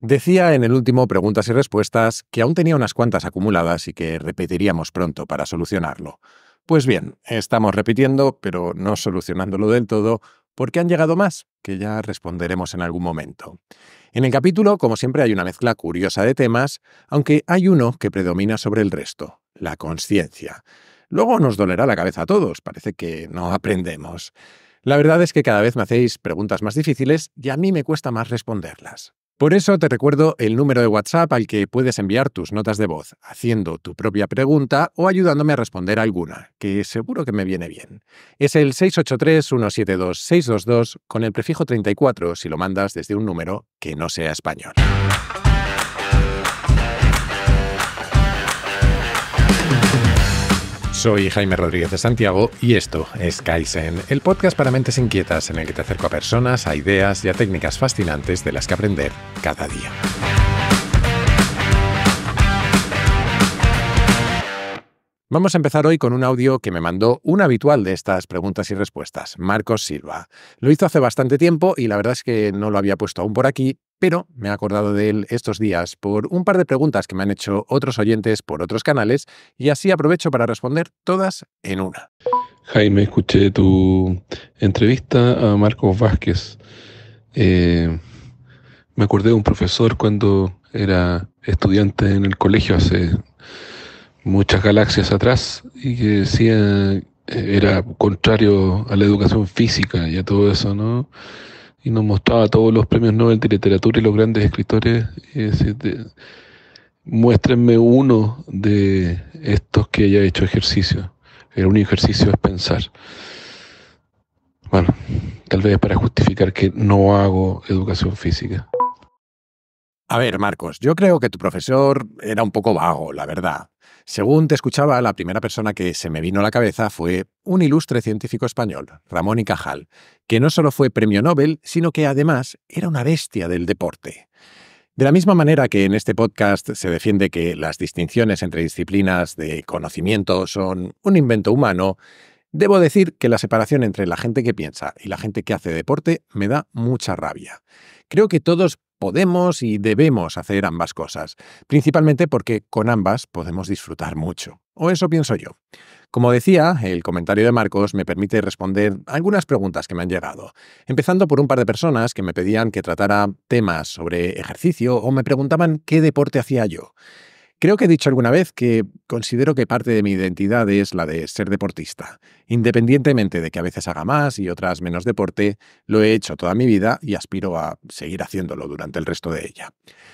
Decía en el último Preguntas y Respuestas que aún tenía unas cuantas acumuladas y que repetiríamos pronto para solucionarlo. Pues bien, estamos repitiendo, pero no solucionándolo del todo, porque han llegado más, que ya responderemos en algún momento. En el capítulo, como siempre, hay una mezcla curiosa de temas, aunque hay uno que predomina sobre el resto, la consciencia. Luego nos dolerá la cabeza a todos, parece que no aprendemos. La verdad es que cada vez me hacéis preguntas más difíciles y a mí me cuesta más responderlas. Por eso te recuerdo el número de WhatsApp al que puedes enviar tus notas de voz, haciendo tu propia pregunta o ayudándome a responder alguna, que seguro que me viene bien. Es el 683-172-622 con el prefijo 34 si lo mandas desde un número que no sea español. Soy Jaime Rodríguez de Santiago y esto es Kaizen, el podcast para mentes inquietas en el que te acerco a personas, a ideas y a técnicas fascinantes de las que aprender cada día. Vamos a empezar hoy con un audio que me mandó un habitual de estas preguntas y respuestas, Marcos Silva. Lo hizo hace bastante tiempo y la verdad es que no lo había puesto aún por aquí, pero me he acordado de él estos días por un par de preguntas que me han hecho otros oyentes por otros canales y así aprovecho para responder todas en una. Jaime, escuché tu entrevista a Marcos Vázquez. Me acordé de un profesor cuando era estudiante en el colegio hace muchas galaxias atrás y que decía era contrario a la educación física y a todo eso, ¿no? Y nos mostraba todos los premios Nobel de literatura y los grandes escritores y decía, muéstrenme uno de estos que haya hecho ejercicio. El único ejercicio es pensar. Bueno, tal vez para justificar que no hago educación física. A ver, Marcos, yo creo que tu profesor era un poco vago, la verdad. Según te escuchaba, la primera persona que se me vino a la cabeza fue un ilustre científico español, Ramón y Cajal, que no solo fue premio Nobel, sino que además era una bestia del deporte. De la misma manera que en este podcast se defiende que las distinciones entre disciplinas de conocimiento son un invento humano, debo decir que la separación entre la gente que piensa y la gente que hace deporte me da mucha rabia. Creo que todos podemos y debemos hacer ambas cosas, principalmente porque con ambas podemos disfrutar mucho. O eso pienso yo. Como decía, el comentario de Marcos me permite responder algunas preguntas que me han llegado, empezando por un par de personas que me pedían que tratara temas sobre ejercicio o me preguntaban qué deporte hacía yo. Creo que he dicho alguna vez que considero que parte de mi identidad es la de ser deportista. Independientemente de que a veces haga más y otras menos deporte, lo he hecho toda mi vida y aspiro a seguir haciéndolo durante el resto de ella.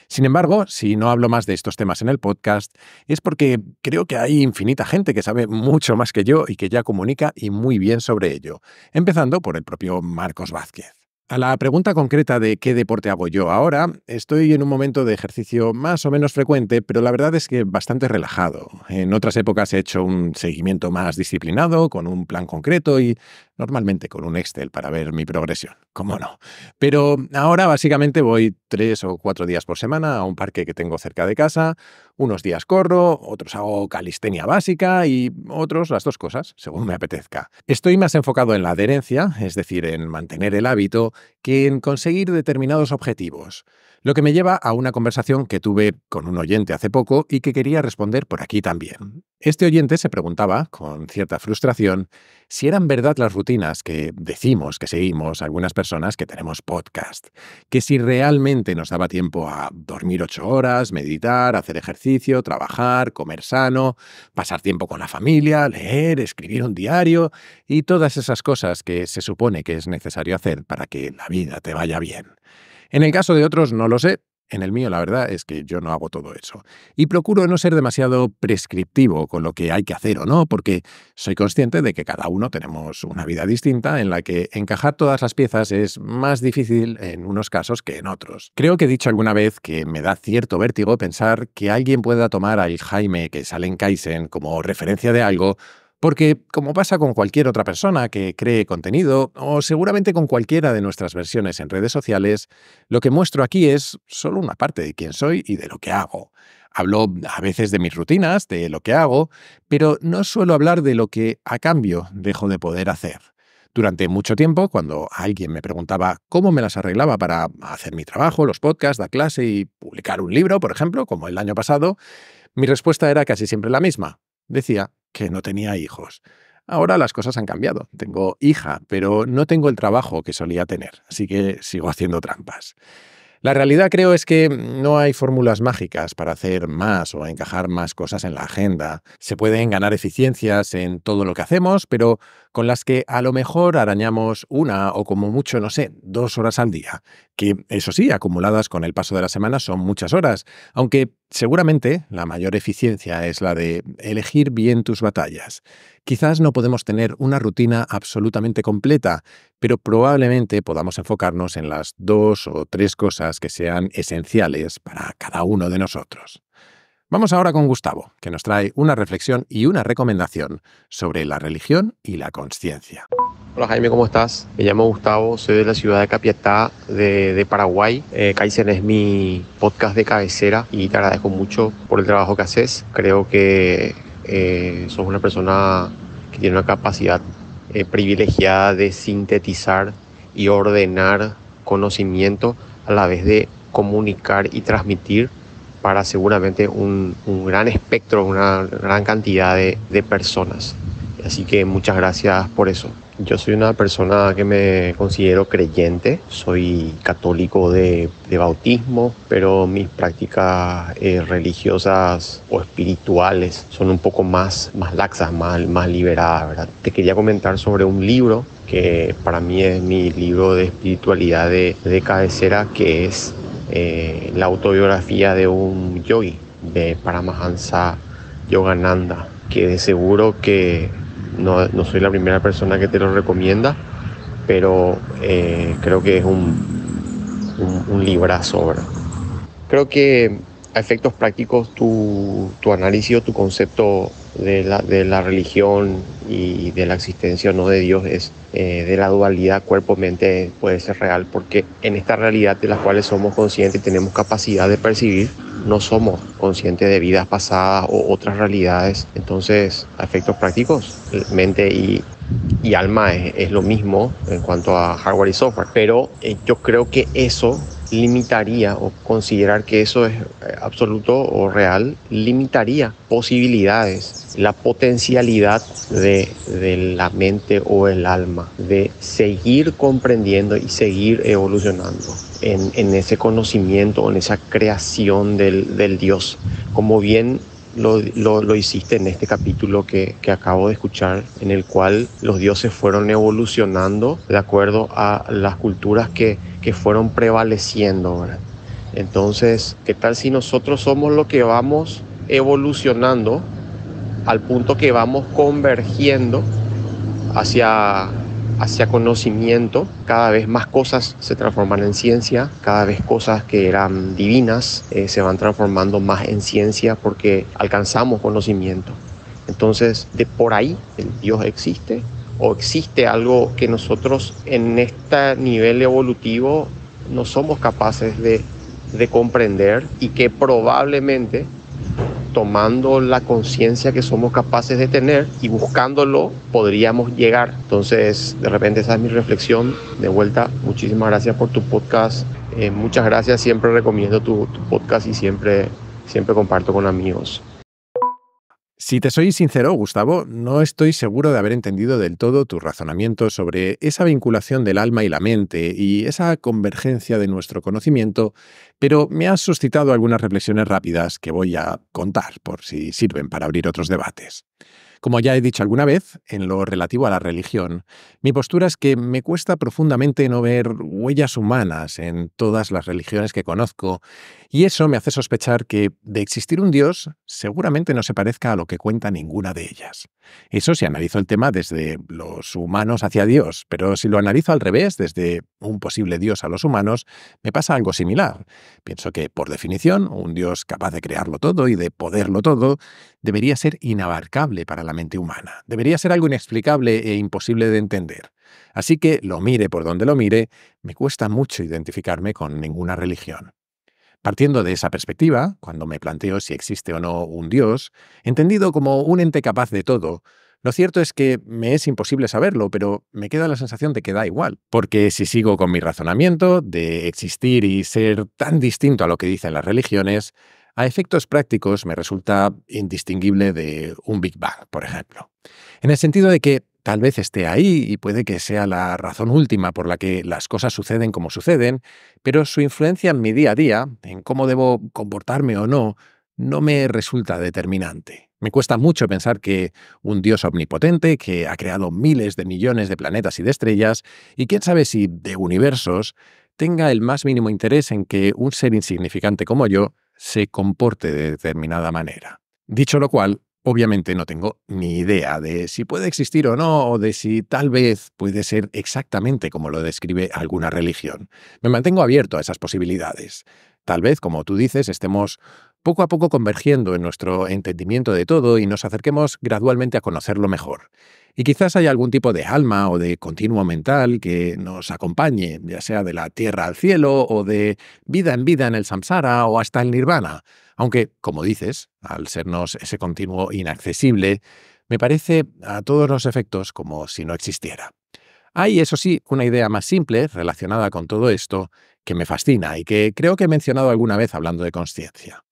Sin embargo, si no hablo más de estos temas en el podcast, es porque creo que hay infinita gente que sabe mucho más que yo y que ya comunica y muy bien sobre ello, empezando por el propio Marcos Vázquez. A la pregunta concreta de qué deporte hago yo ahora, estoy en un momento de ejercicio más o menos frecuente, pero la verdad es que bastante relajado. En otras épocas he hecho un seguimiento más disciplinado, con un plan concreto y normalmente con un Excel para ver mi progresión. ¿Cómo no? Pero ahora básicamente voy 3 o 4 días por semana a un parque que tengo cerca de casa. Unos días corro, otros hago calistenia básica y otros las dos cosas, según me apetezca. Estoy más enfocado en la adherencia, es decir, en mantener el hábito, que en conseguir determinados objetivos. Lo que me lleva a una conversación que tuve con un oyente hace poco y que quería responder por aquí también. Este oyente se preguntaba, con cierta frustración, si eran verdad las rutinas que decimos que seguimos algunas personas que tenemos podcast, que si realmente nos daba tiempo a dormir 8 horas, meditar, hacer ejercicio, trabajar, comer sano, pasar tiempo con la familia, leer, escribir un diario y todas esas cosas que se supone que es necesario hacer para que la vida te vaya bien. En el caso de otros no lo sé. En el mío la verdad es que yo no hago todo eso. Y procuro no ser demasiado prescriptivo con lo que hay que hacer o no, porque soy consciente de que cada uno tenemos una vida distinta en la que encajar todas las piezas es más difícil en unos casos que en otros. Creo que he dicho alguna vez que me da cierto vértigo pensar que alguien pueda tomar al Jaime que sale en Kaizen como referencia de algo, porque, como pasa con cualquier otra persona que cree contenido, o seguramente con cualquiera de nuestras versiones en redes sociales, lo que muestro aquí es solo una parte de quién soy y de lo que hago. Hablo a veces de mis rutinas, de lo que hago, pero no suelo hablar de lo que, a cambio, dejo de poder hacer. Durante mucho tiempo, cuando alguien me preguntaba cómo me las arreglaba para hacer mi trabajo, los podcasts, dar clase y publicar un libro, por ejemplo, como el año pasado, mi respuesta era casi siempre la misma. Decía que no tenía hijos. Ahora las cosas han cambiado. Tengo hija, pero no tengo el trabajo que solía tener, así que sigo haciendo trampas. La realidad creo es que no hay fórmulas mágicas para hacer más o encajar más cosas en la agenda. Se pueden ganar eficiencias en todo lo que hacemos, pero con las que a lo mejor arañamos una o como mucho, no sé, 2 horas al día, que eso sí, acumuladas con el paso de la semana son muchas horas, aunque seguramente la mayor eficiencia es la de elegir bien tus batallas. Quizás no podemos tener una rutina absolutamente completa, pero probablemente podamos enfocarnos en las 2 o 3 cosas que sean esenciales para cada uno de nosotros. Vamos ahora con Gustavo, que nos trae una reflexión y una recomendación sobre la religión y la consciencia. Hola Jaime, ¿cómo estás? Me llamo Gustavo, soy de la ciudad de Capiatá, de Paraguay. Kaizen es mi podcast de cabecera y te agradezco mucho por el trabajo que haces. Creo que sos una persona que tiene una capacidad privilegiada de sintetizar y ordenar conocimiento a la vez de comunicar y transmitir para seguramente un gran espectro, una gran cantidad de personas. Así que muchas gracias por eso. Yo soy una persona que me considero creyente, soy católico de bautismo, pero mis prácticas religiosas o espirituales son un poco más laxas, más liberadas, ¿verdad? Te quería comentar sobre un libro que para mí es mi libro de espiritualidad de cabecera, que es la autobiografía de un yogi, de Paramahansa Yogananda, que de seguro que no soy la primera persona que te lo recomienda, pero creo que es un librazo, ¿verdad? Creo que a efectos prácticos tu análisis o tu concepto de la religión y de la existencia o no de Dios es de la dualidad cuerpo-mente puede ser real, porque en esta realidad de las cuales somos conscientes y tenemos capacidad de percibir, no somos conscientes de vidas pasadas o otras realidades. Entonces, a efectos prácticos, mente y alma es lo mismo en cuanto a hardware y software, pero yo creo que eso limitaría, o considerar que eso es absoluto o real, limitaría posibilidades, la potencialidad de la mente o el alma de seguir comprendiendo y seguir evolucionando en ese conocimiento, en esa creación del Dios, como bien lo hiciste en este capítulo que acabo de escuchar, en el cual los dioses fueron evolucionando de acuerdo a las culturas que fueron prevaleciendo, ¿verdad? Entonces, ¿qué tal si nosotros somos lo que vamos evolucionando al punto que vamos convergiendo hacia conocimiento? Cada vez más cosas se transforman en ciencia, cada vez cosas que eran divinas se van transformando más en ciencia porque alcanzamos conocimiento. Entonces, de por ahí, ¿el Dios existe? ¿O existe algo que nosotros en este nivel evolutivo no somos capaces de comprender y que probablemente, tomando la conciencia que somos capaces de tener y buscándolo, podríamos llegar? Entonces, de repente esa es mi reflexión. De vuelta, muchísimas gracias por tu podcast. Muchas gracias, siempre recomiendo tu podcast y siempre comparto con amigos. Si te soy sincero, Gustavo, no estoy seguro de haber entendido del todo tu razonamiento sobre esa vinculación del alma y la mente y esa convergencia de nuestro conocimiento, pero me has suscitado algunas reflexiones rápidas que voy a contar por si sirven para abrir otros debates. Como ya he dicho alguna vez, en lo relativo a la religión, mi postura es que me cuesta profundamente no ver huellas humanas en todas las religiones que conozco, y eso me hace sospechar que, de existir un Dios, seguramente no se parezca a lo que cuenta ninguna de ellas. Eso si analizo el tema desde los humanos hacia Dios, pero si lo analizo al revés, desde un posible Dios a los humanos, me pasa algo similar. Pienso que, por definición, un Dios capaz de crearlo todo y de poderlo todo debería ser inabarcable para la mente humana. Debería ser algo inexplicable e imposible de entender. Así que, lo mire por donde lo mire, me cuesta mucho identificarme con ninguna religión. Partiendo de esa perspectiva, cuando me planteo si existe o no un Dios, entendido como un ente capaz de todo, Lo cierto es que me es imposible saberlo, pero me queda la sensación de que da igual, porque si sigo con mi razonamiento de existir y ser tan distinto a lo que dicen las religiones, a efectos prácticos me resulta indistinguible de un Big Bang, por ejemplo. En el sentido de que tal vez esté ahí y puede que sea la razón última por la que las cosas suceden como suceden, pero su influencia en mi día a día, en cómo debo comportarme o no, no me resulta determinante. Me cuesta mucho pensar que un Dios omnipotente, que ha creado miles de millones de planetas y de estrellas, y quién sabe si de universos, tenga el más mínimo interés en que un ser insignificante como yo se comporte de determinada manera. Dicho lo cual, obviamente no tengo ni idea de si puede existir o no, o de si tal vez puede ser exactamente como lo describe alguna religión. Me mantengo abierto a esas posibilidades. Tal vez, como tú dices, estemos poco a poco convergiendo en nuestro entendimiento de todo y nos acerquemos gradualmente a conocerlo mejor. Y quizás haya algún tipo de alma o de continuo mental que nos acompañe, ya sea de la tierra al cielo o de vida en el samsara o hasta el nirvana. Aunque, como dices, al sernos ese continuo inaccesible, me parece a todos los efectos como si no existiera. Hay, eso sí, una idea más simple relacionada con todo esto que me fascina y que creo que he mencionado alguna vez hablando de consciencia.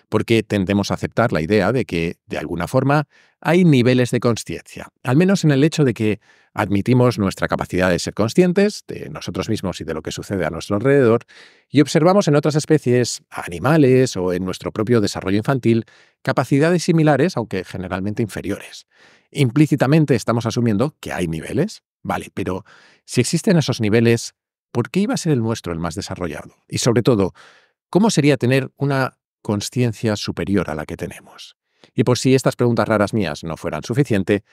Porque tendemos a aceptar la idea de que, de alguna forma, hay niveles de consciencia, al menos en el hecho de que admitimos nuestra capacidad de ser conscientes de nosotros mismos y de lo que sucede a nuestro alrededor, y observamos en otras especies, animales o en nuestro propio desarrollo infantil, capacidades similares, aunque generalmente inferiores. Implícitamente estamos asumiendo que hay niveles. Vale, pero si existen esos niveles, ¿por qué iba a ser el nuestro el más desarrollado? Y sobre todo, ¿cómo sería tener una consciencia superior a la que tenemos? Y por si estas preguntas raras mías no fueran suficiente,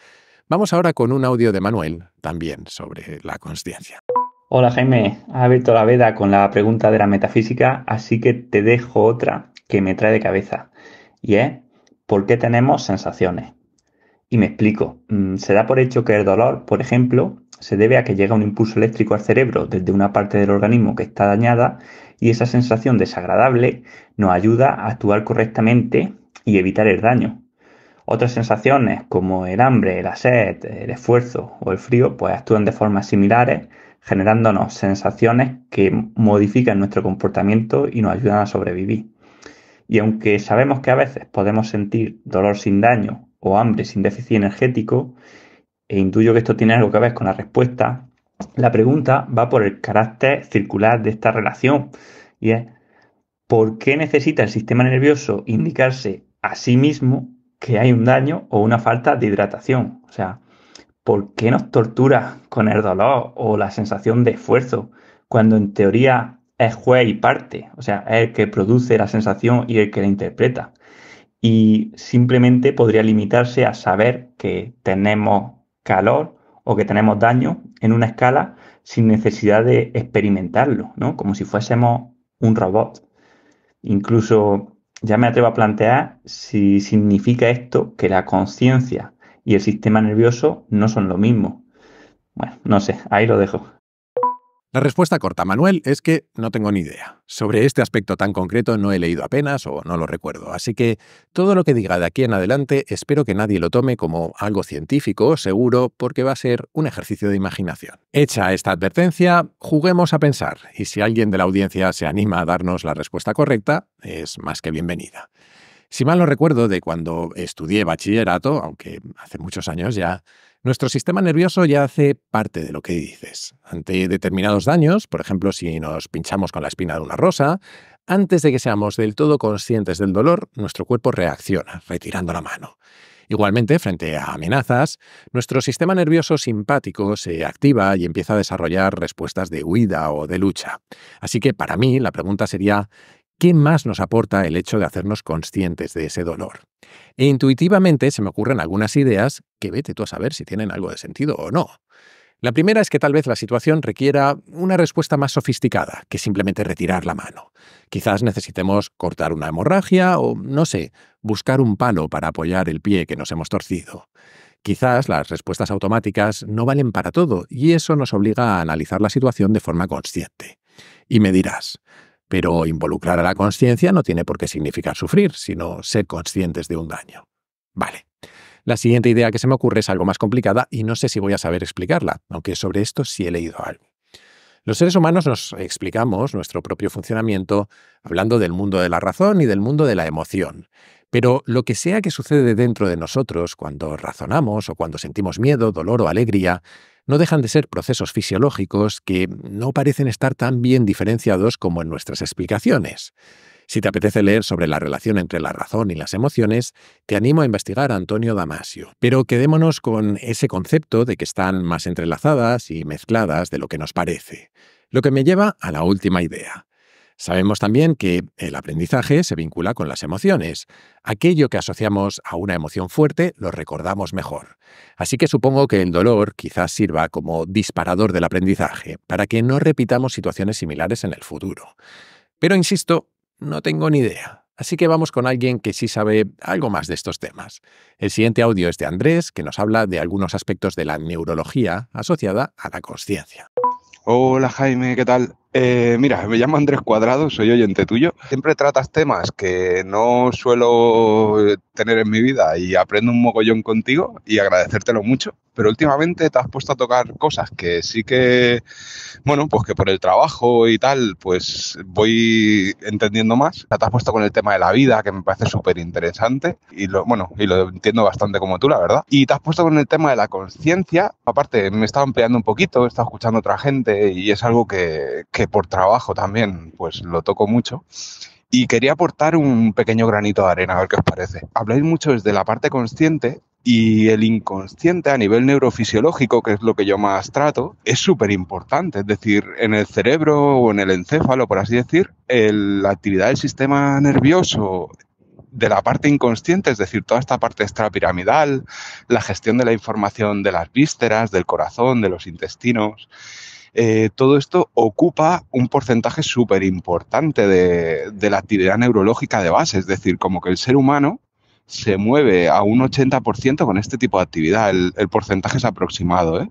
vamos ahora con un audio de Manuel, también sobre la consciencia. Hola Jaime, has abierto la veda con la pregunta de la metafísica, así que te dejo otra que me trae de cabeza, y es, ¿por qué tenemos sensaciones? Y me explico, se da por hecho que el dolor, por ejemplo, se debe a que llega un impulso eléctrico al cerebro desde una parte del organismo que está dañada y esa sensación desagradable nos ayuda a actuar correctamente y evitar el daño. Otras sensaciones como el hambre, la sed, el esfuerzo o el frío pues actúan de formas similares, generándonos sensaciones que modifican nuestro comportamiento y nos ayudan a sobrevivir. Y aunque sabemos que a veces podemos sentir dolor sin daño o hambre sin déficit energético, e intuyo que esto tiene algo que ver con la respuesta, la pregunta va por el carácter circular de esta relación, y es ¿por qué necesita el sistema nervioso indicarse a sí mismo que hay un daño o una falta de hidratación? O sea, ¿por qué nos tortura con el dolor o la sensación de esfuerzo cuando en teoría es juez y parte? O sea, es el que produce la sensación y el que la interpreta. Y simplemente podría limitarse a saber que tenemos calor o que tenemos daño en una escala sin necesidad de experimentarlo, ¿no? Como si fuésemos un robot. Incluso ya me atrevo a plantear si significa esto que la conciencia y el sistema nervioso no son lo mismo. Bueno, no sé, ahí lo dejo. La respuesta corta, Manuel, es que no tengo ni idea. Sobre este aspecto tan concreto no he leído apenas o no lo recuerdo, así que todo lo que diga de aquí en adelante espero que nadie lo tome como algo científico o seguro porque va a ser un ejercicio de imaginación. Hecha esta advertencia, juguemos a pensar y si alguien de la audiencia se anima a darnos la respuesta correcta, es más que bienvenida. Si mal no recuerdo de cuando estudié bachillerato, aunque hace muchos años ya, nuestro sistema nervioso ya hace parte de lo que dices. Ante determinados daños, por ejemplo, si nos pinchamos con la espina de una rosa, antes de que seamos del todo conscientes del dolor, nuestro cuerpo reacciona, retirando la mano. Igualmente, frente a amenazas, nuestro sistema nervioso simpático se activa y empieza a desarrollar respuestas de huida o de lucha. Así que, para mí, la pregunta sería, ¿qué más nos aporta el hecho de hacernos conscientes de ese dolor? E intuitivamente se me ocurren algunas ideas que vete tú a saber si tienen algo de sentido o no. La primera es que tal vez la situación requiera una respuesta más sofisticada que simplemente retirar la mano. Quizás necesitemos cortar una hemorragia o, no sé, buscar un palo para apoyar el pie que nos hemos torcido. Quizás las respuestas automáticas no valen para todo y eso nos obliga a analizar la situación de forma consciente. Y me dirás, pero involucrar a la consciencia no tiene por qué significar sufrir, sino ser conscientes de un daño. Vale. La siguiente idea que se me ocurre es algo más complicada y no sé si voy a saber explicarla, aunque sobre esto sí he leído algo. Los seres humanos nos explicamos nuestro propio funcionamiento hablando del mundo de la razón y del mundo de la emoción. Pero lo que sea que sucede dentro de nosotros cuando razonamos o cuando sentimos miedo, dolor o alegría, no dejan de ser procesos fisiológicos que no parecen estar tan bien diferenciados como en nuestras explicaciones. Si te apetece leer sobre la relación entre la razón y las emociones, te animo a investigar a Antonio Damasio. Pero quedémonos con ese concepto de que están más entrelazadas y mezcladas de lo que nos parece. Lo que me lleva a la última idea. Sabemos también que el aprendizaje se vincula con las emociones. Aquello que asociamos a una emoción fuerte lo recordamos mejor. Así que supongo que el dolor quizás sirva como disparador del aprendizaje, para que no repitamos situaciones similares en el futuro. Pero insisto, no tengo ni idea. Así que vamos con alguien que sí sabe algo más de estos temas. El siguiente audio es de Andrés, que nos habla de algunos aspectos de la neurología asociada a la consciencia. Hola Jaime, ¿qué tal? Mira, me llamo Andrés Cuadrado, soy oyente tuyo. Siempre tratas temas que no suelo tener en mi vida y aprendo un mogollón contigo y agradecértelo mucho. Pero últimamente te has puesto a tocar cosas que sí que, bueno, pues que por el trabajo y tal, pues voy entendiendo más. Te has puesto con el tema de la vida, que me parece súper interesante y lo entiendo bastante como tú, la verdad. Y te has puesto con el tema de la conciencia. Aparte, me he estado ampliando un poquito, he estado escuchando a otra gente y es algo que por trabajo también, pues lo toco mucho. Y quería aportar un pequeño granito de arena, a ver qué os parece. Habláis mucho desde la parte consciente y el inconsciente a nivel neurofisiológico, que es lo que yo más trato, es súper importante. Es decir, en el cerebro o en el encéfalo, por así decir, la actividad del sistema nervioso de la parte inconsciente, es decir, toda esta parte extrapiramidal, la gestión de la información de las vísceras, del corazón, de los intestinos, todo esto ocupa un porcentaje súper importante de la actividad neurológica de base. Es decir, como que el ser humano se mueve a un 80% con este tipo de actividad. El porcentaje es aproximado,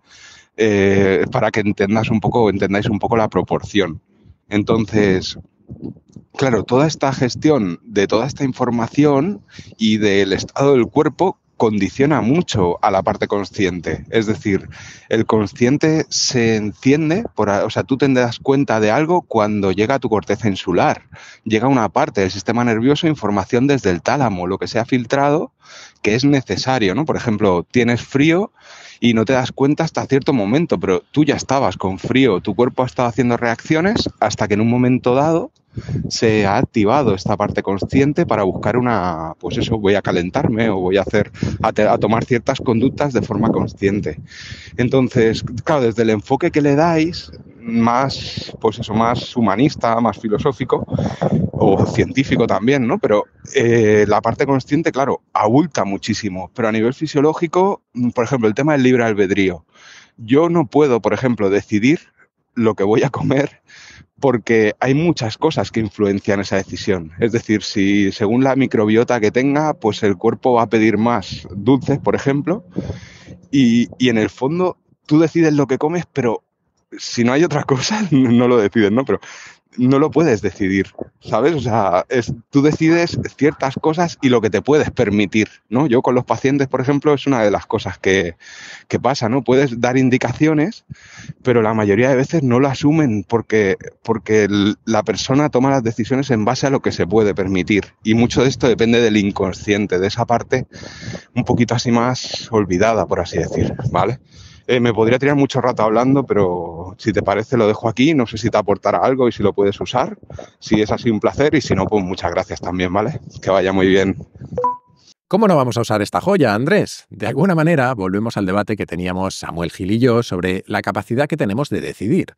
para que entendáis un poco la proporción. Entonces, claro, toda esta gestión de toda esta información y del estado del cuerpo condiciona mucho a la parte consciente. Es decir, el consciente se enciende, tú te das cuenta de algo cuando llega a tu corteza insular. Llega una parte del sistema nervioso, información desde el tálamo, lo que se ha filtrado, que es necesario, ¿no? Por ejemplo, tienes frío y no te das cuenta hasta cierto momento, pero tú ya estabas con frío, tu cuerpo ha estado haciendo reacciones hasta que en un momento dado se ha activado esta parte consciente para buscar voy a calentarme o voy a tomar ciertas conductas de forma consciente. Entonces, claro, desde el enfoque que le dais, más humanista, más filosófico o científico también, ¿no? Pero la parte consciente, claro, abulta muchísimo. Pero a nivel fisiológico, por ejemplo, el tema del libre albedrío. Yo no puedo, por ejemplo, decidir lo que voy a comer porque hay muchas cosas que influencian esa decisión. Es decir, si según la microbiota que tenga, pues el cuerpo va a pedir más dulces, por ejemplo, y en el fondo tú decides lo que comes, pero si no hay otra cosa, no lo decides, ¿no? Pero no lo puedes decidir, ¿sabes? O sea, tú decides ciertas cosas y lo que te puedes permitir, ¿no? Yo con los pacientes, por ejemplo, es una de las cosas que pasa, ¿no? Puedes dar indicaciones, pero la mayoría de veces no lo asumen porque la persona toma las decisiones en base a lo que se puede permitir. Y mucho de esto depende del inconsciente, de esa parte un poquito así más olvidada, por así decir, ¿vale? Me podría tirar mucho rato hablando, pero si te parece lo dejo aquí. No sé si te aportará algo y si lo puedes usar. Si es así, un placer, y si no, pues muchas gracias también, ¿vale? Que vaya muy bien. ¿Cómo no vamos a usar esta joya, Andrés? De alguna manera, volvemos al debate que teníamos Samuel Gil y yo sobre la capacidad que tenemos de decidir.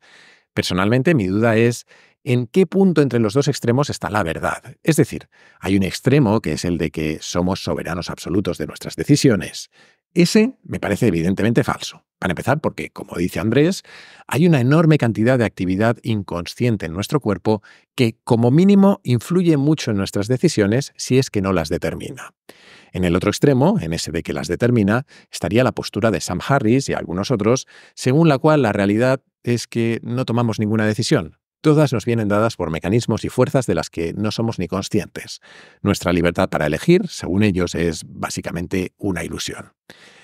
Personalmente, mi duda es ¿en qué punto entre los dos extremos está la verdad? Es decir, hay un extremo que es el de que somos soberanos absolutos de nuestras decisiones. Ese me parece evidentemente falso. Para empezar, porque, como dice Andrés, hay una enorme cantidad de actividad inconsciente en nuestro cuerpo que, como mínimo, influye mucho en nuestras decisiones si es que no las determina. En el otro extremo, en ese de que las determina, estaría la postura de Sam Harris y algunos otros, según la cual la realidad es que no tomamos ninguna decisión. Todas nos vienen dadas por mecanismos y fuerzas de las que no somos ni conscientes. Nuestra libertad para elegir, según ellos, es básicamente una ilusión.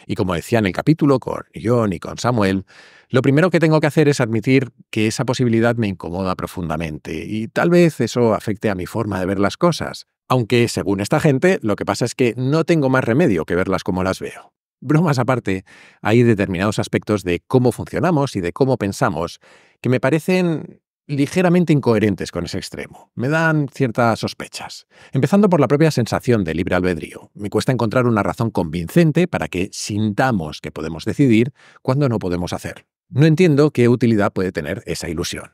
Y como decía en el capítulo con John y con Samuel, lo primero que tengo que hacer es admitir que esa posibilidad me incomoda profundamente y tal vez eso afecte a mi forma de ver las cosas. Aunque, según esta gente, lo que pasa es que no tengo más remedio que verlas como las veo. Bromas aparte, hay determinados aspectos de cómo funcionamos y de cómo pensamos que me parecen ligeramente incoherentes con ese extremo. Me dan ciertas sospechas. Empezando por la propia sensación de libre albedrío. Me cuesta encontrar una razón convincente para que sintamos que podemos decidir cuando no podemos hacer. No entiendo qué utilidad puede tener esa ilusión.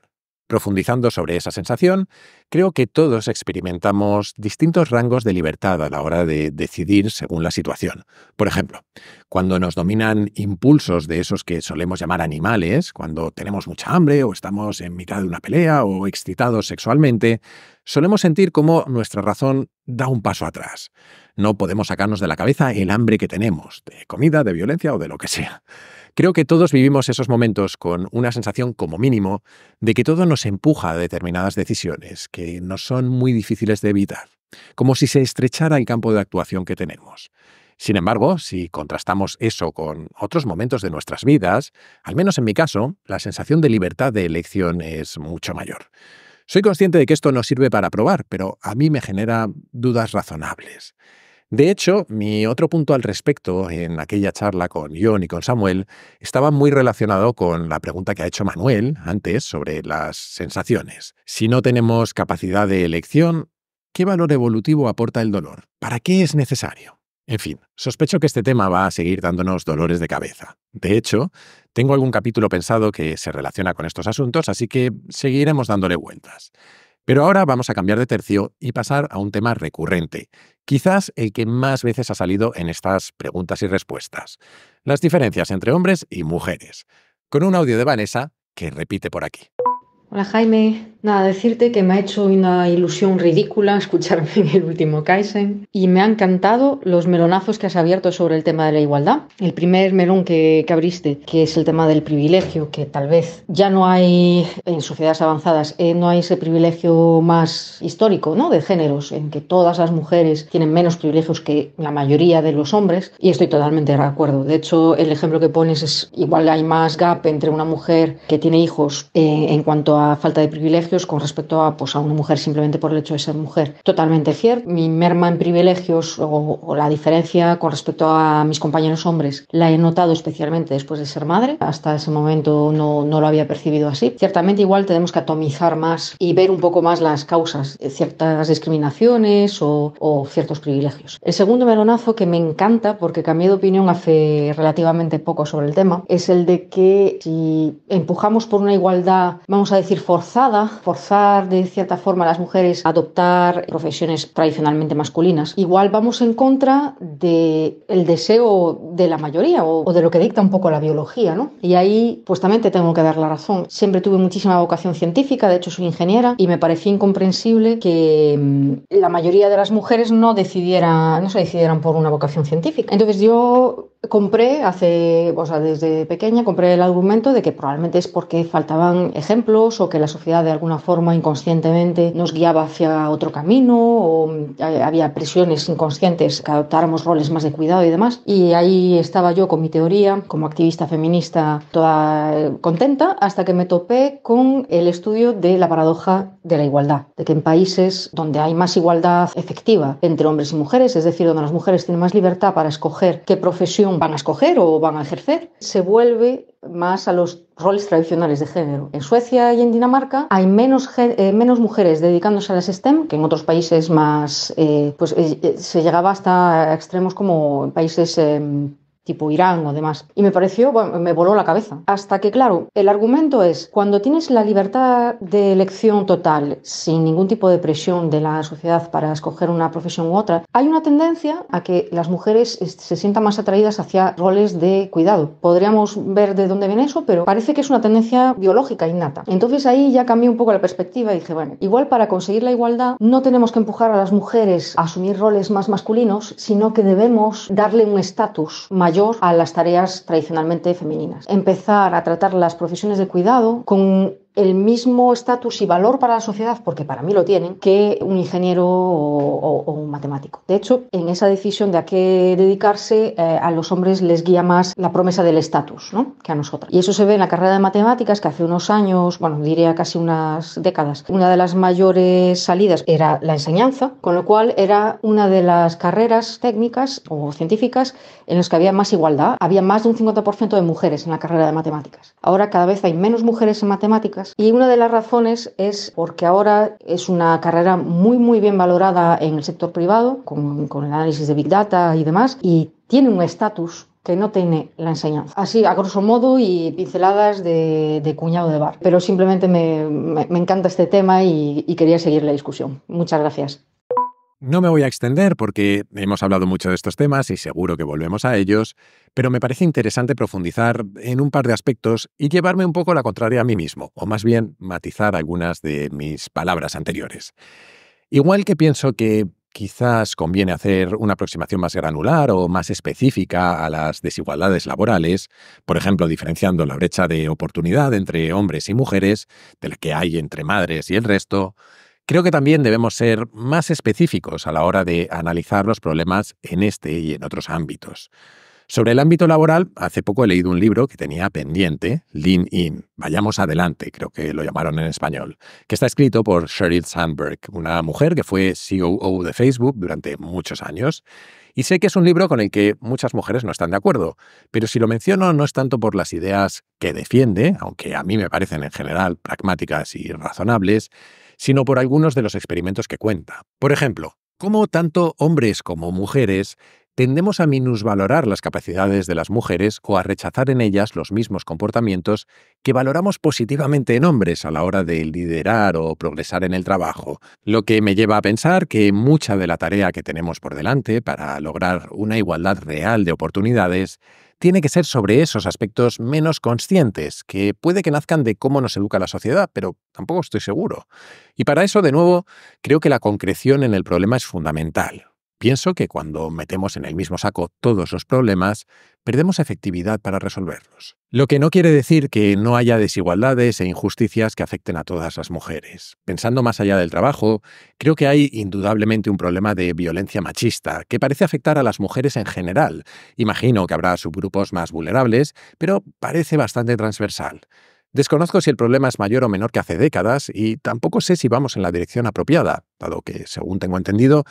Profundizando sobre esa sensación, creo que todos experimentamos distintos rangos de libertad a la hora de decidir según la situación. Por ejemplo, cuando nos dominan impulsos de esos que solemos llamar animales, cuando tenemos mucha hambre o estamos en mitad de una pelea o excitados sexualmente, solemos sentir como nuestra razón da un paso atrás. No podemos sacarnos de la cabeza el hambre que tenemos, de comida, de violencia o de lo que sea. Creo que todos vivimos esos momentos con una sensación, como mínimo, de que todo nos empuja a determinadas decisiones que nos son muy difíciles de evitar, como si se estrechara el campo de actuación que tenemos. Sin embargo, si contrastamos eso con otros momentos de nuestras vidas, al menos en mi caso, la sensación de libertad de elección es mucho mayor. Soy consciente de que esto no sirve para probar, pero a mí me genera dudas razonables. De hecho, mi otro punto al respecto en aquella charla con John y con Samuel estaba muy relacionado con la pregunta que ha hecho Manuel antes sobre las sensaciones. Si no tenemos capacidad de elección, ¿qué valor evolutivo aporta el dolor? ¿Para qué es necesario? En fin, sospecho que este tema va a seguir dándonos dolores de cabeza. De hecho, tengo algún capítulo pensado que se relaciona con estos asuntos, así que seguiremos dándole vueltas. Pero ahora vamos a cambiar de tercio y pasar a un tema recurrente, quizás el que más veces ha salido en estas preguntas y respuestas: las diferencias entre hombres y mujeres, con un audio de Vanessa que repite por aquí. Hola Jaime, nada, decirte que me ha hecho una ilusión ridícula escucharme en el último Kaizen y me han encantado los melonazos que has abierto sobre el tema de la igualdad. El primer melón que abriste, que es el tema del privilegio, que tal vez ya no hay en sociedades avanzadas, no hay ese privilegio más histórico, ¿no?, de géneros, en que todas las mujeres tienen menos privilegios que la mayoría de los hombres, y estoy totalmente de acuerdo. De hecho, el ejemplo que pones es igual hay más gap entre una mujer que tiene hijos en cuanto a falta de privilegios con respecto a una mujer simplemente por el hecho de ser mujer. Totalmente cierto. Mi merma en privilegios o la diferencia con respecto a mis compañeros hombres la he notado especialmente después de ser madre. Hasta ese momento no lo había percibido así. Ciertamente igual tenemos que atomizar más y ver un poco más las causas de ciertas discriminaciones o ciertos privilegios. El segundo melonazo, que me encanta porque cambié de opinión hace relativamente poco sobre el tema, es el de que si empujamos por una igualdad, vamos a decir forzar de cierta forma a las mujeres a adoptar profesiones tradicionalmente masculinas, igual vamos en contra del deseo de la mayoría o de lo que dicta un poco la biología, ¿no? Y ahí pues también te tengo que dar la razón. Siempre tuve muchísima vocación científica, de hecho soy ingeniera, y me parecía incomprensible que la mayoría de las mujeres no se decidieran por una vocación científica. Entonces yo compré desde pequeña compré el argumento de que probablemente es porque faltaban ejemplos o que la sociedad de alguna forma inconscientemente nos guiaba hacia otro camino o había presiones inconscientes que adoptáramos roles más de cuidado y demás. Y ahí estaba yo con mi teoría como activista feminista toda contenta hasta que me topé con el estudio de la paradoja de la igualdad, de que en países donde hay más igualdad efectiva entre hombres y mujeres, es decir, donde las mujeres tienen más libertad para escoger qué profesión van a escoger o van a ejercer, se vuelve más a los roles tradicionales de género. En Suecia y en Dinamarca hay menos mujeres dedicándose a las STEM que en otros países más, se llegaba hasta extremos como en países tipo Irán o demás. Y me pareció, me voló la cabeza. Hasta que, claro, el argumento es, cuando tienes la libertad de elección total, sin ningún tipo de presión de la sociedad para escoger una profesión u otra, hay una tendencia a que las mujeres se sientan más atraídas hacia roles de cuidado. Podríamos ver de dónde viene eso, pero parece que es una tendencia biológica innata. Entonces ahí ya cambié un poco la perspectiva y dije, bueno, igual para conseguir la igualdad no tenemos que empujar a las mujeres a asumir roles más masculinos, sino que debemos darle un estatus mayor a las tareas tradicionalmente femeninas. Empezar a tratar las profesiones de cuidado con el mismo estatus y valor para la sociedad, porque para mí lo tienen, que un ingeniero o un matemático. De hecho, en esa decisión de a qué dedicarse, a los hombres les guía más la promesa del estatus, ¿no?, que a nosotras. Y eso se ve en la carrera de matemáticas, que hace unos años, bueno, diría casi unas décadas, una de las mayores salidas era la enseñanza, con lo cual era una de las carreras técnicas o científicas en las que había más igualdad. Había más de un 50% de mujeres en la carrera de matemáticas. Ahora cada vez hay menos mujeres en matemáticas, y una de las razones es porque ahora es una carrera muy bien valorada en el sector privado, con el análisis de Big Data y demás, y tiene un estatus que no tiene la enseñanza. Así, a grosso modo y pinceladas de cuñado de bar. Pero simplemente me encanta este tema y quería seguir la discusión. Muchas gracias. No me voy a extender porque hemos hablado mucho de estos temas y seguro que volvemos a ellos, pero me parece interesante profundizar en un par de aspectos y llevarme un poco la contraria a mí mismo, o más bien matizar algunas de mis palabras anteriores. Igual que pienso que quizás conviene hacer una aproximación más granular o más específica a las desigualdades laborales, por ejemplo, diferenciando la brecha de oportunidad entre hombres y mujeres, de la que hay entre madres y el resto. Creo que también debemos ser más específicos a la hora de analizar los problemas en este y en otros ámbitos. Sobre el ámbito laboral, hace poco he leído un libro que tenía pendiente, Lean In, Vayamos Adelante, creo que lo llamaron en español, que está escrito por Sheryl Sandberg, una mujer que fue COO de Facebook durante muchos años. Y sé que es un libro con el que muchas mujeres no están de acuerdo, pero si lo menciono no es tanto por las ideas que defiende, aunque a mí me parecen en general pragmáticas y razonables, sino por algunos de los experimentos que cuenta. Por ejemplo, cómo tanto hombres como mujeres tendemos a minusvalorar las capacidades de las mujeres o a rechazar en ellas los mismos comportamientos que valoramos positivamente en hombres a la hora de liderar o progresar en el trabajo, lo que me lleva a pensar que mucha de la tarea que tenemos por delante para lograr una igualdad real de oportunidades tiene que ser sobre esos aspectos menos conscientes, que puede que nazcan de cómo nos educa la sociedad, pero tampoco estoy seguro. Y para eso, de nuevo, creo que la concreción en el problema es fundamental. Pienso que cuando metemos en el mismo saco todos los problemas, perdemos efectividad para resolverlos. Lo que no quiere decir que no haya desigualdades e injusticias que afecten a todas las mujeres. Pensando más allá del trabajo, creo que hay indudablemente un problema de violencia machista que parece afectar a las mujeres en general. Imagino que habrá subgrupos más vulnerables, pero parece bastante transversal. Desconozco si el problema es mayor o menor que hace décadas y tampoco sé si vamos en la dirección apropiada, dado que, según tengo entendido,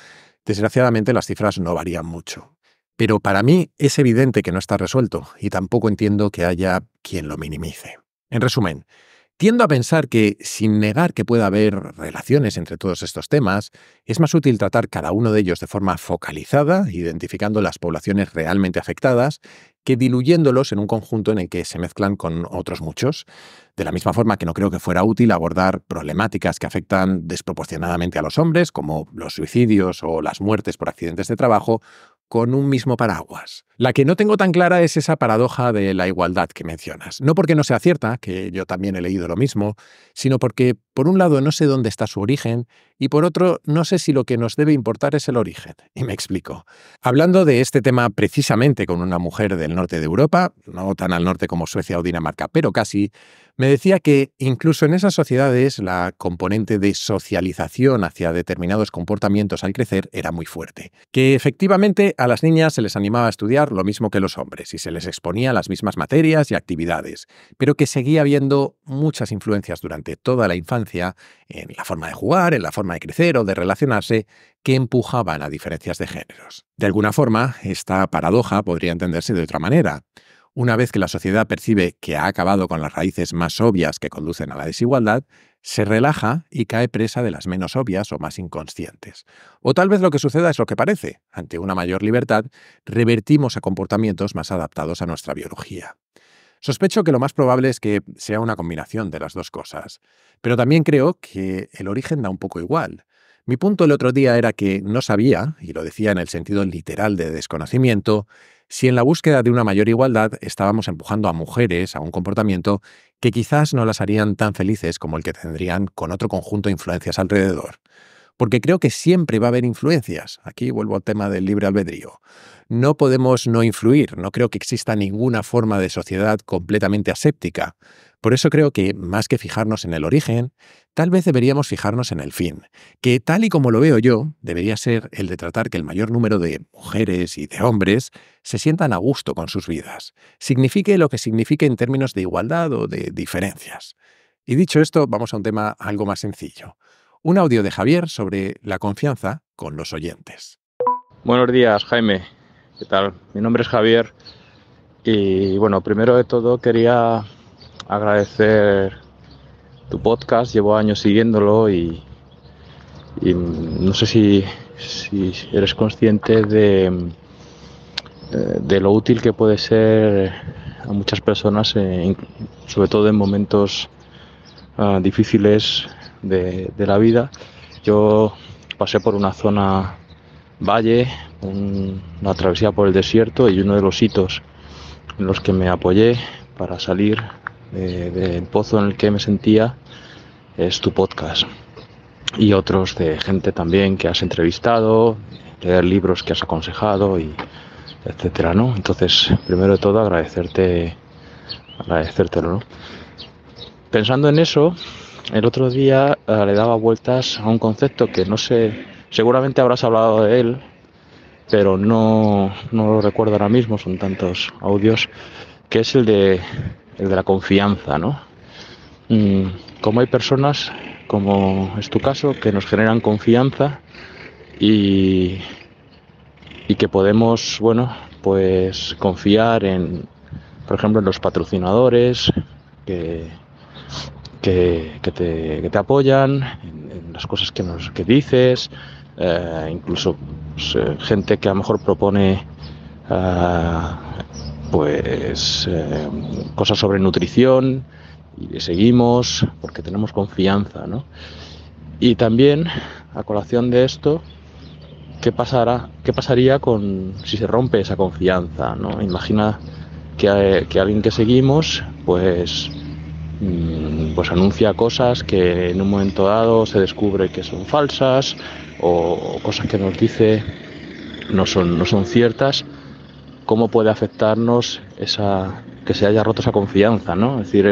desgraciadamente las cifras no varían mucho. Pero para mí es evidente que no está resuelto y tampoco entiendo que haya quien lo minimice. En resumen, tiendo a pensar que, sin negar que pueda haber relaciones entre todos estos temas, es más útil tratar cada uno de ellos de forma focalizada, identificando las poblaciones realmente afectadas, que diluyéndolos en un conjunto en el que se mezclan con otros muchos. De la misma forma que no creo que fuera útil abordar problemáticas que afectan desproporcionadamente a los hombres, como los suicidios o las muertes por accidentes de trabajo, con un mismo paraguas. La que no tengo tan clara es esa paradoja de la igualdad que mencionas. No porque no sea cierta, que yo también he leído lo mismo, sino porque, por un lado, no sé dónde está su origen y, por otro, no sé si lo que nos debe importar es el origen. Y me explico. Hablando de este tema precisamente con una mujer del norte de Europa, no tan al norte como Suecia o Dinamarca, pero casi, me decía que incluso en esas sociedades la componente de socialización hacia determinados comportamientos al crecer era muy fuerte. Que efectivamente a las niñas se les animaba a estudiar lo mismo que los hombres y se les exponía a las mismas materias y actividades, pero que seguía habiendo muchas influencias durante toda la infancia en la forma de jugar, en la forma de crecer o de relacionarse que empujaban a diferencias de géneros. De alguna forma, esta paradoja podría entenderse de otra manera. Una vez que la sociedad percibe que ha acabado con las raíces más obvias que conducen a la desigualdad, se relaja y cae presa de las menos obvias o más inconscientes. O tal vez lo que suceda es lo que parece. Ante una mayor libertad, revertimos a comportamientos más adaptados a nuestra biología. Sospecho que lo más probable es que sea una combinación de las dos cosas, pero también creo que el origen da un poco igual. Mi punto el otro día era que no sabía, y lo decía en el sentido literal de desconocimiento, si en la búsqueda de una mayor igualdad estábamos empujando a mujeres a un comportamiento que quizás no las harían tan felices como el que tendrían con otro conjunto de influencias alrededor. Porque creo que siempre va a haber influencias. Aquí vuelvo al tema del libre albedrío. No podemos no influir. No creo que exista ninguna forma de sociedad completamente aséptica. Por eso creo que, más que fijarnos en el origen, tal vez deberíamos fijarnos en el fin, que tal y como lo veo yo, debería ser el de tratar que el mayor número de mujeres y de hombres se sientan a gusto con sus vidas, signifique lo que signifique en términos de igualdad o de diferencias. Y dicho esto, vamos a un tema algo más sencillo. Un audio de Javier sobre la confianza con los oyentes. Buenos días, Jaime. ¿Qué tal? Mi nombre es Javier y bueno, primero de todo quería agradecer tu podcast. Llevo años siguiéndolo y no sé si eres consciente de lo útil que puede ser a muchas personas, sobre todo en momentos difíciles de la vida. Yo pasé por una zona valle, una travesía por el desierto, y uno de los hitos en los que me apoyé para salir del pozo en el que me sentía es tu podcast y otros de gente también que has entrevistado, leer libros que has aconsejado y etcétera, ¿no? Entonces, primero de todo agradecértelo, ¿no? Pensando en eso, el otro día le daba vueltas a un concepto que no sé, seguramente habrás hablado de él, pero no lo recuerdo ahora mismo, son tantos audios, que es el de la confianza, ¿no? Como hay personas, como es tu caso, que nos generan confianza y que podemos, bueno, pues confiar en, por ejemplo, en los patrocinadores que te apoyan, en las cosas que dices, incluso pues, gente que a lo mejor propone cosas sobre nutrición y le seguimos porque tenemos confianza, ¿no? Y también, a colación de esto, ¿qué pasaría si se rompe esa confianza, ¿no? Imagina que alguien que seguimos pues anuncia cosas que en un momento dado se descubre que son falsas, o cosas que nos dice no son ciertas. ¿Cómo puede afectarnos que se haya roto esa confianza, ¿no? Es decir,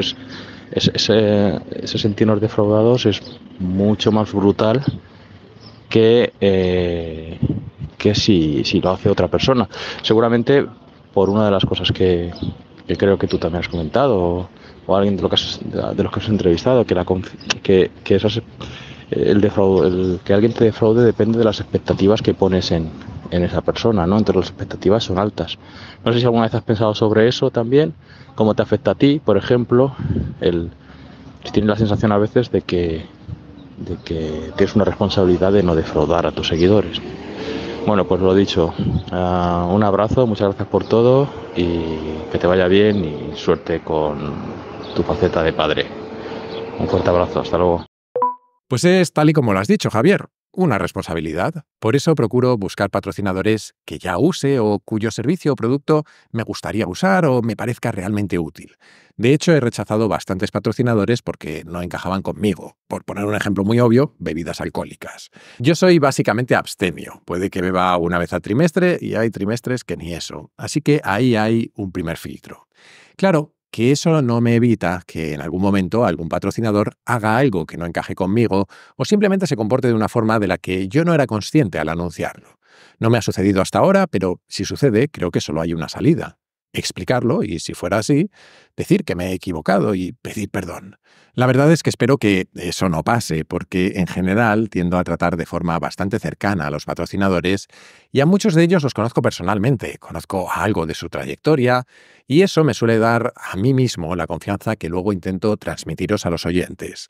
ese sentirnos defraudados es mucho más brutal que si lo hace otra persona. Seguramente por una de las cosas que creo que tú también has comentado, o alguien de los que has entrevistado, que que alguien te defraude depende de las expectativis que pones en esa persona, ¿no? Entonces las expectativas son altas. No sé si alguna vez has pensado sobre eso también, cómo te afecta a ti, por ejemplo, si tienes la sensación a veces de que tienes una responsabilidad de no defraudar a tus seguidores. Bueno, pues lo dicho, un abrazo, muchas gracias por todo y que te vaya bien y suerte con tu faceta de padre. Un fuerte abrazo, hasta luego. Pues es tal y como lo has dicho, Javier, una responsabilidad. Por eso procuro buscar patrocinadores que ya use o cuyo servicio o producto me gustaría usar o me parezca realmente útil. De hecho, he rechazado bastantes patrocinadores porque no encajaban conmigo. Por poner un ejemplo muy obvio, bebidas alcohólicas. Yo soy básicamente abstemio. Puede que beba una vez al trimestre y hay trimestres que ni eso. Así que ahí hay un primer filtro. Claro, que eso no me evita que en algún momento algún patrocinador haga algo que no encaje conmigo o simplemente se comporte de una forma de la que yo no era consciente al anunciarlo. No me ha sucedido hasta ahora, pero si sucede, creo que solo hay una salida. Explicarlo y, si fuera así, decir que me he equivocado y pedir perdón. La verdad es que espero que eso no pase, porque en general tiendo a tratar de forma bastante cercana a los patrocinadores y a muchos de ellos los conozco personalmente, conozco algo de su trayectoria y eso me suele dar a mí mismo la confianza que luego intento transmitiros a los oyentes.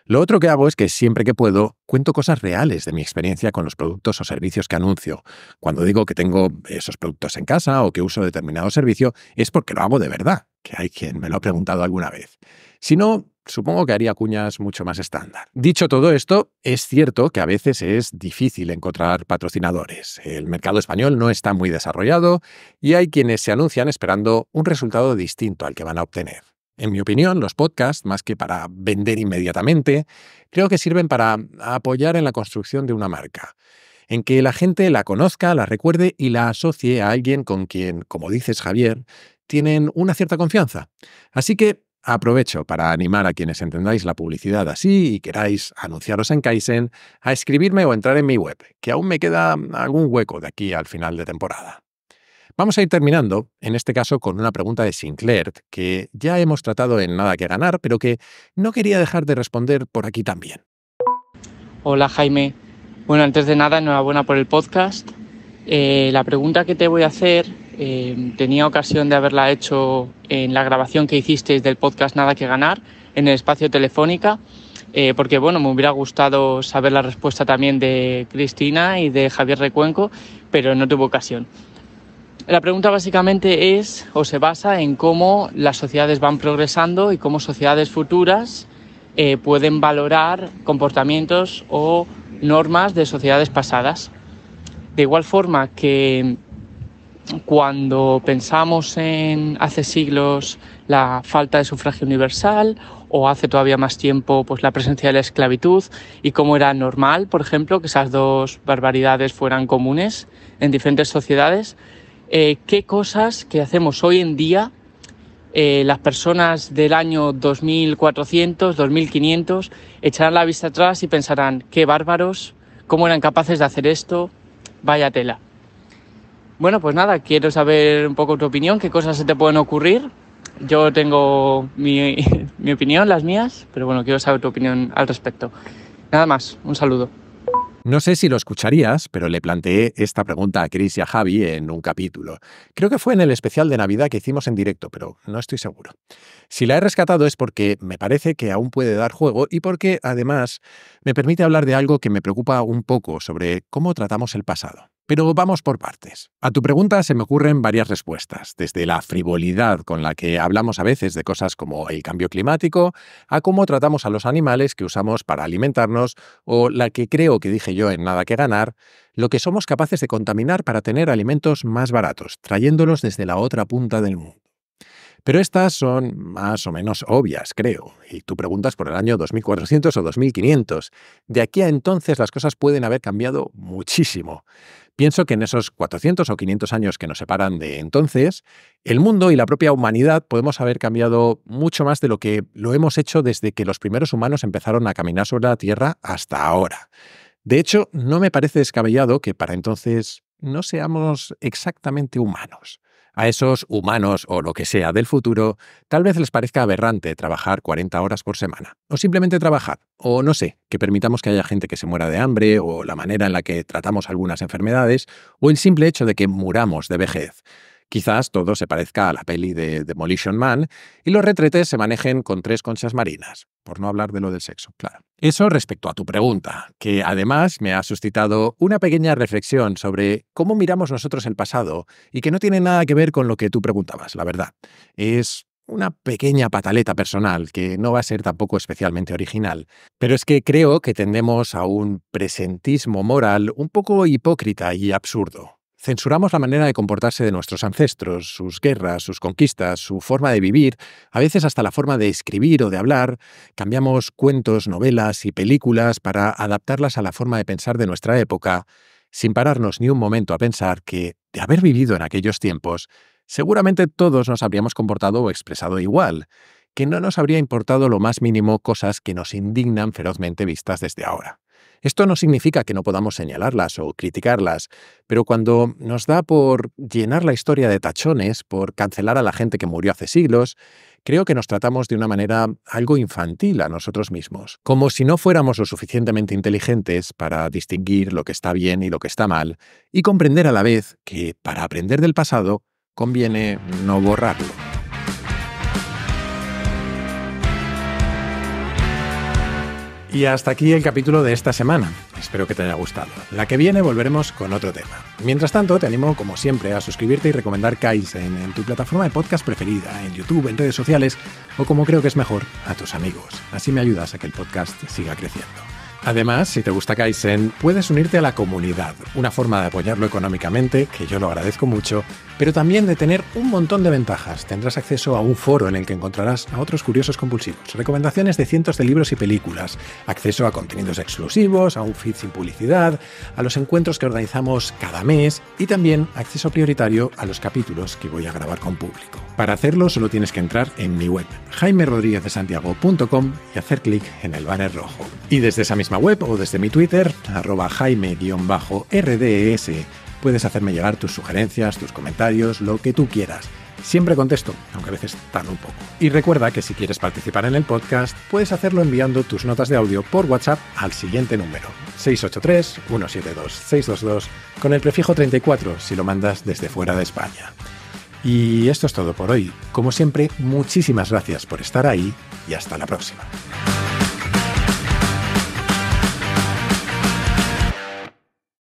Lo otro que hago es que siempre que puedo cuento cosas reales de mi experiencia con los productos o servicios que anuncio. Cuando digo que tengo esos productos en casa o que uso determinado servicio es porque lo hago de verdad, que hay quien me lo ha preguntado alguna vez. Si no, supongo que haría cuñas mucho más estándar. Dicho todo esto, es cierto que a veces es difícil encontrar patrocinadores. El mercado español no está muy desarrollado y hay quienes se anuncian esperando un resultado distinto al que van a obtener. En mi opinión, los podcasts, más que para vender inmediatamente, creo que sirven para apoyar en la construcción de una marca, en que la gente la conozca, la recuerde y la asocie a alguien con quien, como dices, Javier, tienen una cierta confianza. Así que Aprovecho para animar a quienes entendáis la publicidad así y queráis anunciaros en Kaizen a escribirme o entrar en mi web, que aún me queda algún hueco de aquí al final de temporada. Vamos a ir terminando, en este caso con una pregunta de Sinclair, que ya hemos tratado en Nada que Ganar, pero que no quería dejar de responder por aquí también. Hola Jaime. Bueno, antes de nada, enhorabuena por el podcast. La pregunta que te voy a hacer, tenía ocasión de haberla hecho en la grabación que hicisteis del podcast Nada que Ganar, en el espacio Telefónica, porque bueno, me hubiera gustado saber la respuesta también de Cristina y de Javier Recuenco, pero no tuve ocasión. La pregunta básicamente es, o se basa en cómo las sociedades van progresando y cómo sociedades futuras pueden valorar comportamientos o normas de sociedades pasadas. De igual forma que cuando pensamos en hace siglos la falta de sufragio universal o hace todavía más tiempo pues la presencia de la esclavitud y cómo era normal, por ejemplo, que esas dos barbaridades fueran comunes en diferentes sociedades, ¿qué cosas que hacemos hoy en día las personas del año 2400, 2500 echarán la vista atrás y pensarán qué bárbaros, cómo eran capaces de hacer esto? Vaya tela. Bueno, pues nada, quiero saber un poco tu opinión, qué cosas se te pueden ocurrir. Yo tengo mi opinión, las mías, pero bueno, quiero saber tu opinión al respecto. Nada más, un saludo. No sé si lo escucharías, pero le planteé esta pregunta a Chris y a Javi en un capítulo. Creo que fue en el especial de Navidad que hicimos en directo, pero no estoy seguro. Si la he rescatado es porque me parece que aún puede dar juego y porque, además, me permite hablar de algo que me preocupa un poco sobre cómo tratamos el pasado. Pero vamos por partes. A tu pregunta se me ocurren varias respuestas, desde la frivolidad con la que hablamos a veces de cosas como el cambio climático, a cómo tratamos a los animales que usamos para alimentarnos, o la que creo que dije yo en Nada que Ganar, lo que somos capaces de contaminar para tener alimentos más baratos, trayéndolos desde la otra punta del mundo. Pero estas son más o menos obvias, creo, y tú preguntas por el año 2400 o 2500. De aquí a entonces las cosas pueden haber cambiado muchísimo. Pienso que en esos 400 o 500 años que nos separan de entonces, el mundo y la propia humanidad podemos haber cambiado mucho más de lo que lo hemos hecho desde que los primeros humanos empezaron a caminar sobre la Tierra hasta ahora. De hecho, no me parece descabellado que para entonces no seamos exactamente humanos. A esos humanos o lo que sea del futuro, tal vez les parezca aberrante trabajar 40 horas por semana. O simplemente trabajar. O no sé, que permitamos que haya gente que se muera de hambre, o la manera en la que tratamos algunas enfermedades, o el simple hecho de que muramos de vejez. Quizás todo se parezca a la peli de Demolition Man y los retretes se manejen con 3 conchas marinas, por no hablar de lo del sexo, claro. Eso respecto a tu pregunta, que además me ha suscitado una pequeña reflexión sobre cómo miramos nosotros el pasado y que no tiene nada que ver con lo que tú preguntabas, la verdad. Es una pequeña pataleta personal que no va a ser tampoco especialmente original, pero es que creo que tendemos a un presentismo moral un poco hipócrita y absurdo. Censuramos la manera de comportarse de nuestros ancestros, sus guerras, sus conquistas, su forma de vivir, a veces hasta la forma de escribir o de hablar. Cambiamos cuentos, novelas y películas para adaptarlas a la forma de pensar de nuestra época, sin pararnos ni un momento a pensar que, de haber vivido en aquellos tiempos, seguramente todos nos habríamos comportado o expresado igual, que no nos habría importado lo más mínimo cosas que nos indignan ferozmente vistas desde ahora. Esto no significa que no podamos señalarlas o criticarlas, pero cuando nos da por llenar la historia de tachones, por cancelar a la gente que murió hace siglos, creo que nos tratamos de una manera algo infantil a nosotros mismos, como si no fuéramos lo suficientemente inteligentes para distinguir lo que está bien y lo que está mal, y comprender a la vez que, para aprender del pasado, conviene no borrarlo. Y hasta aquí el capítulo de esta semana. Espero que te haya gustado. La que viene volveremos con otro tema. Mientras tanto, te animo, como siempre, a suscribirte y recomendar Kaizen en tu plataforma de podcast preferida, en YouTube, en redes sociales o, como creo que es mejor, a tus amigos. Así me ayudas a que el podcast siga creciendo. Además, si te gusta Kaizen, puedes unirte a la comunidad, una forma de apoyarlo económicamente, que yo lo agradezco mucho, pero también de tener un montón de ventajas. Tendrás acceso a un foro en el que encontrarás a otros curiosos compulsivos, recomendaciones de cientos de libros y películas, acceso a contenidos exclusivos, a un feed sin publicidad, a los encuentros que organizamos cada mes y también acceso prioritario a los capítulos que voy a grabar con público. Para hacerlo solo tienes que entrar en mi web, jaimerodriguezdesantiago.com, y hacer clic en el banner rojo. Y desde esa misma web o desde mi Twitter, @jaime_rdes, puedes hacerme llegar tus sugerencias, tus comentarios, lo que tú quieras. Siempre contesto, aunque a veces tardo un poco. Y recuerda que si quieres participar en el podcast, puedes hacerlo enviando tus notas de audio por WhatsApp al siguiente número, 683-172-622, con el prefijo 34 si lo mandas desde fuera de España. Y esto es todo por hoy. Como siempre, muchísimas gracias por estar ahí y hasta la próxima.